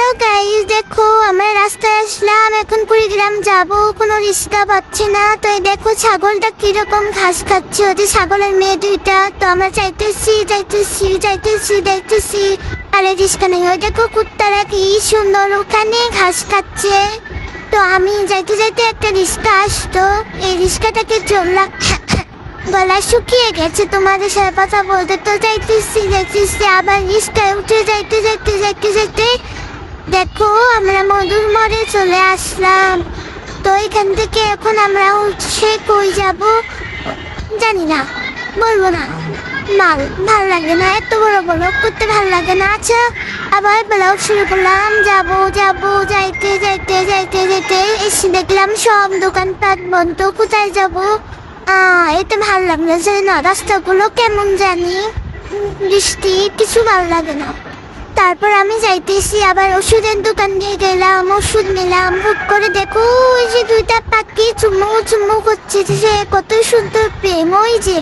Hello guys, দেখো আমরা রাস্তায় আসলাম। এখন কুড়িগ্রাম যাব, কোনো রিক্সা পাচ্ছি না। তো এই দেখো ছাগলটা কিরকম ঘাস খাচ্ছে, ওদের ছাগলের মেয়ে দুইটা। তো আমরা যাইতেছি। আরে রিক্সা নেই। ওই দেখো কুত্তারা কি সুন্দর ওখানে ঘাস খাচ্ছে। তো আমি যাইতে যাইতে একটা রিক্সা আসতো, এই রিক্সাটাকে চললাম। গলা শুকিয়ে গেছে তোমাদের সাথে কথা বলতে। তো যাইতেছি আবার রিক্সায় উঠে যাইতে দেখো আমরা মধুর মোড়ে চলে আসলাম। তো এখান থেকে এখন আমরা হচ্ছে কই যাব জানি না, বলবো না। ভাল লাগে না, এত বড় বড় করতে ভাল লাগে না। আচ্ছা আবার ব্লগ শুরু করলাম। যাইতে এসে দেখলাম সব দোকানপাট বন্ধ। কোথায় যাব? এতে ভাল লাগছে না, রাস্তাগুলো কেমন জানি, বৃষ্টি, কিছু ভাল লাগে না। তারপর আমি যাইতেছি আবার ওষুধের দোকান দিয়ে গেলাম, ওষুধ নিলাম। হুট করে দেখো ওই যে দুইটা পাখি চুমু করছে, যে কত সুন্দর প্রেম। ওই যে